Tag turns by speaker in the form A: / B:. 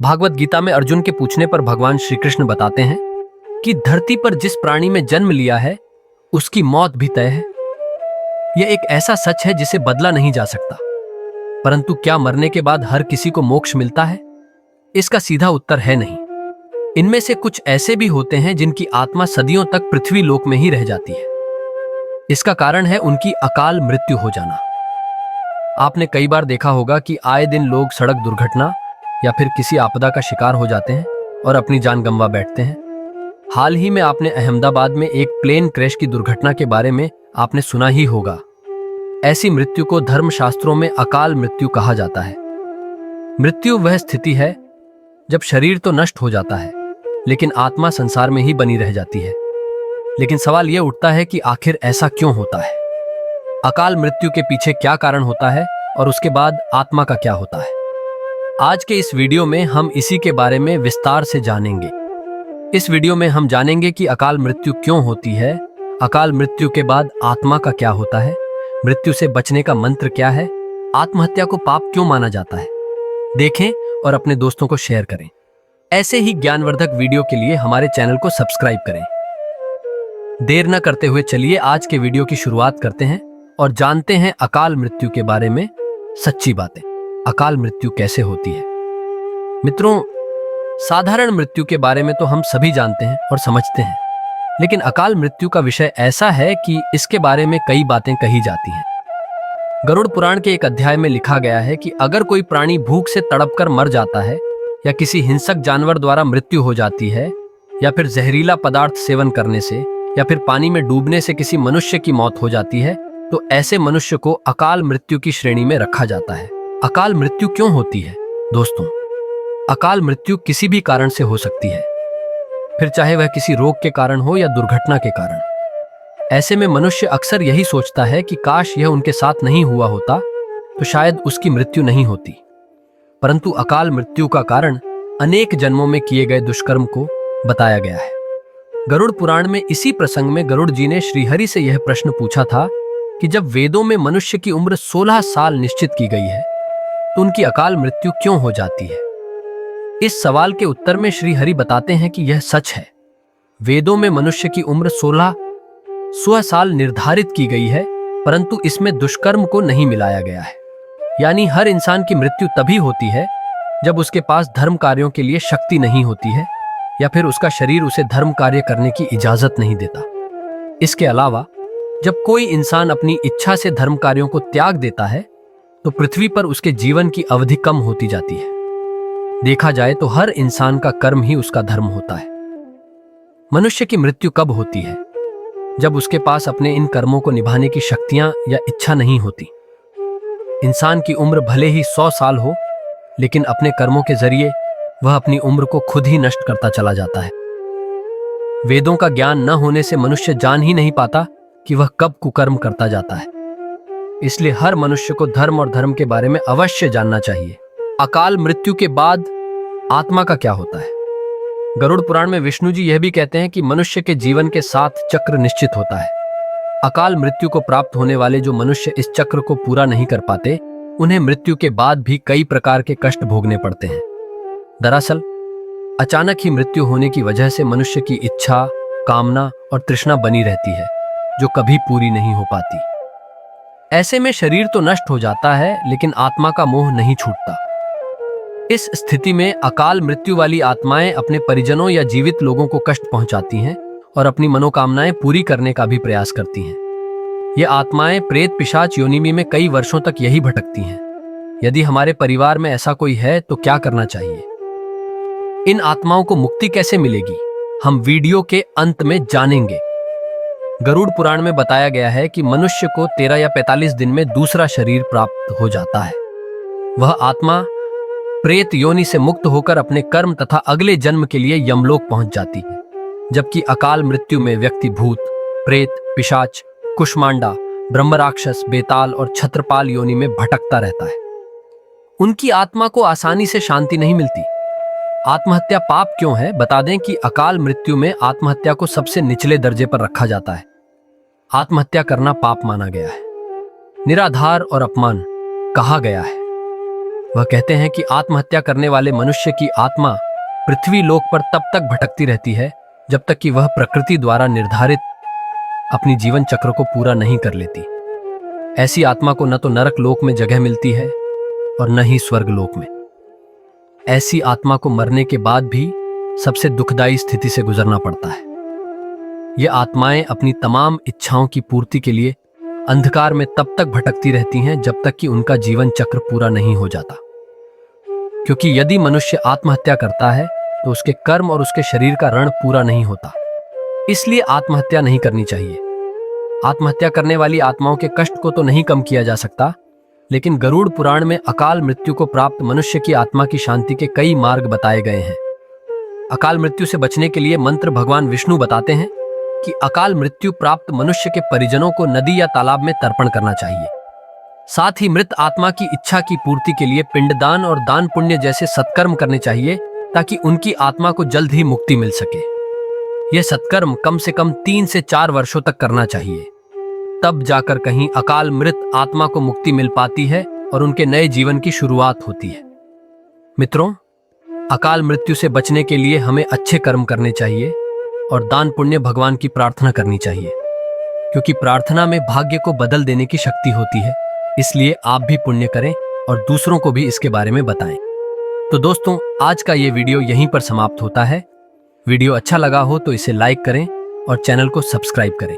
A: भागवत गीता में अर्जुन के पूछने पर भगवान श्री कृष्ण बताते हैं कि धरती पर जिस प्राणी में जन्म लिया है उसकी मौत भी तय है। यह एक ऐसा सच है जिसे बदला नहीं जा सकता। परंतु क्या मरने के बाद हर किसी को मोक्ष मिलता है? इसका सीधा उत्तर है नहीं। इनमें से कुछ ऐसे भी होते हैं जिनकी आत्मा सदियों तक पृथ्वी लोक में ही रह जाती है। इसका कारण है उनकी अकाल मृत्यु हो जाना। आपने कई बार देखा होगा कि आए दिन लोग सड़क दुर्घटना या फिर किसी आपदा का शिकार हो जाते हैं और अपनी जान गंवा बैठते हैं। हाल ही में आपने अहमदाबाद में एक प्लेन क्रैश की दुर्घटना के बारे में आपने सुना ही होगा। ऐसी मृत्यु को धर्मशास्त्रों में अकाल मृत्यु कहा जाता है। मृत्यु वह स्थिति है जब शरीर तो नष्ट हो जाता है लेकिन आत्मा संसार में ही बनी रह जाती है। लेकिन सवाल यह उठता है कि आखिर ऐसा क्यों होता है? अकाल मृत्यु के पीछे क्या कारण होता है और उसके बाद आत्मा का क्या होता है? आज के इस वीडियो में हम इसी के बारे में विस्तार से जानेंगे। इस वीडियो में हम जानेंगे कि अकाल मृत्यु क्यों होती है, अकाल मृत्यु के बाद आत्मा का क्या होता है, मृत्यु से बचने का मंत्र क्या है, आत्महत्या को पाप क्यों माना जाता है। देखें और अपने दोस्तों को शेयर करें। ऐसे ही ज्ञानवर्धक वीडियो के लिए हमारे चैनल को सब्सक्राइब करें। देर न करते हुए चलिए आज के वीडियो की शुरुआत करते हैं और जानते हैं अकाल मृत्यु के बारे में सच्ची बातें। अकाल मृत्यु कैसे होती है? मित्रों, साधारण मृत्यु के बारे में तो हम सभी जानते हैं और समझते हैं, लेकिन अकाल मृत्यु का विषय ऐसा है कि इसके बारे में कई बातें कही जाती हैं। गरुड़ पुराण के एक अध्याय में लिखा गया है कि अगर कोई प्राणी भूख से तड़पकर मर जाता है या किसी हिंसक जानवर द्वारा मृत्यु हो जाती है या फिर जहरीला पदार्थ सेवन करने से या फिर पानी में डूबने से किसी मनुष्य की मौत हो जाती है तो ऐसे मनुष्य को अकाल मृत्यु की श्रेणी में रखा जाता है। अकाल मृत्यु क्यों होती है? दोस्तों, अकाल मृत्यु किसी भी कारण से हो सकती है, फिर चाहे वह किसी रोग के कारण हो या दुर्घटना के कारण। ऐसे में मनुष्य अक्सर यही सोचता है कि काश यह उनके साथ नहीं हुआ होता तो शायद उसकी मृत्यु नहीं होती। परंतु अकाल मृत्यु का कारण अनेक जन्मों में किए गए दुष्कर्म को बताया गया है। गरुड़ पुराण में इसी प्रसंग में गरुड़ जी ने श्रीहरि से यह प्रश्न पूछा था कि जब वेदों में मनुष्य की उम्र 16 साल निश्चित की गई है तो उनकी अकाल मृत्यु क्यों हो जाती है? इस सवाल के उत्तर में श्री हरि बताते हैं कि यह सच है। वेदों में मनुष्य की उम्र 16 साल निर्धारित की गई है, परंतु इसमें दुष्कर्म को नहीं मिलाया गया है। यानी हर इंसान की मृत्यु तभी होती है जब उसके पास धर्म कार्यों के लिए शक्ति नहीं होती है या फिर उसका शरीर उसे धर्म कार्य करने की इजाजत नहीं देता। इसके अलावा जब कोई इंसान अपनी इच्छा से धर्म कार्यों को त्याग देता है तो पृथ्वी पर उसके जीवन की अवधि कम होती जाती है। देखा जाए तो हर इंसान का कर्म ही उसका धर्म होता है। मनुष्य की मृत्यु कब होती है? जब उसके पास अपने इन कर्मों को निभाने की शक्तियां या इच्छा नहीं होती। इंसान की उम्र भले ही 100 साल हो, लेकिन अपने कर्मों के जरिए वह अपनी उम्र को खुद ही नष्ट करता चला जाता है। वेदों का ज्ञान न होने से मनुष्य जान ही नहीं पाता कि वह कब कुकर्म करता जाता है। इसलिए हर मनुष्य को धर्म और धर्म के बारे में अवश्य जानना चाहिए। अकाल मृत्यु के बाद आत्मा का क्या होता है? गरुड़ पुराण में विष्णु जी यह भी कहते हैं कि मनुष्य के जीवन के 7 चक्र निश्चित होता है। अकाल मृत्यु को प्राप्त होने वाले जो मनुष्य इस चक्र को पूरा नहीं कर पाते, उन्हें मृत्यु के बाद भी कई प्रकार के कष्ट भोगने पड़ते हैं। दरअसल अचानक ही मृत्यु होने की वजह से मनुष्य की इच्छा, कामना और तृष्णा बनी रहती है जो कभी पूरी नहीं हो पाती। ऐसे में शरीर तो नष्ट हो जाता है लेकिन आत्मा का मोह नहीं छूटता। इस स्थिति में अकाल मृत्यु वाली आत्माएं अपने परिजनों या जीवित लोगों को कष्ट पहुंचाती हैं और अपनी मनोकामनाएं पूरी करने का भी प्रयास करती हैं। ये आत्माएं प्रेत पिशाच योनि में कई वर्षों तक यही भटकती हैं। यदि हमारे परिवार में ऐसा कोई है तो क्या करना चाहिए? इन आत्माओं को मुक्ति कैसे मिलेगी? हम वीडियो के अंत में जानेंगे। गरुड़ पुराण में बताया गया है कि मनुष्य को 13 या 45 दिन में दूसरा शरीर प्राप्त हो जाता है। वह आत्मा प्रेत योनि से मुक्त होकर अपने कर्म तथा अगले जन्म के लिए यमलोक पहुंच जाती है। जबकि अकाल मृत्यु में व्यक्ति भूत, प्रेत, पिशाच, कुष्मांडा, ब्रह्म राक्षस, बेताल और छत्रपाल योनि में भटकता रहता है। उनकी आत्मा को आसानी से शांति नहीं मिलती। आत्महत्या पाप क्यों है? बता दें कि अकाल मृत्यु में आत्महत्या को सबसे निचले दर्जे पर रखा जाता है। आत्महत्या करना पाप माना गया है, निराधार और अपमान कहा गया है। वह कहते हैं कि आत्महत्या करने वाले मनुष्य की आत्मा पृथ्वी लोक पर तब तक भटकती रहती है जब तक कि वह प्रकृति द्वारा निर्धारित अपनी जीवन चक्र को पूरा नहीं कर लेती। ऐसी आत्मा को न तो नरक लोक में जगह मिलती है और न ही स्वर्ग लोक में। ऐसी आत्मा को मरने के बाद भी सबसे दुखदायी स्थिति से गुजरना पड़ता है। ये आत्माएं अपनी तमाम इच्छाओं की पूर्ति के लिए अंधकार में तब तक भटकती रहती हैं जब तक कि उनका जीवन चक्र पूरा नहीं हो जाता। क्योंकि यदि मनुष्य आत्महत्या करता है तो उसके कर्म और उसके शरीर का ऋण पूरा नहीं होता, इसलिए आत्महत्या नहीं करनी चाहिए। आत्महत्या करने वाली आत्माओं के कष्ट को तो नहीं कम किया जा सकता, लेकिन गरुड़ पुराण में अकाल मृत्यु को प्राप्त मनुष्य की आत्मा की शांति के कई मार्ग बताए गए हैं। अकाल मृत्यु से बचने के लिए मंत्र भगवान विष्णु बताते हैं कि अकाल मृत्यु प्राप्त मनुष्य के परिजनों को नदी या तालाब में तर्पण करना चाहिए। साथ ही मृत आत्मा की इच्छा की पूर्ति के लिए पिंडदान और दान पुण्य जैसे सत्कर्म करने चाहिए ताकि उनकी आत्मा को जल्द ही मुक्ति मिल सके। यह सत्कर्म कम से कम 3 से 4 वर्षों तक करना चाहिए, तब जाकर कहीं अकाल मृत आत्मा को मुक्ति मिल पाती है और उनके नए जीवन की शुरुआत होती है। मित्रों, अकाल मृत्यु से बचने के लिए हमें अच्छे कर्म करने चाहिए और दान पुण्य भगवान की प्रार्थना करनी चाहिए, क्योंकि प्रार्थना में भाग्य को बदल देने की शक्ति होती है। इसलिए आप भी पुण्य करें और दूसरों को भी इसके बारे में बताएं। तो दोस्तों, आज का ये वीडियो यहीं पर समाप्त होता है। वीडियो अच्छा लगा हो तो इसे लाइक करें और चैनल को सब्सक्राइब करें।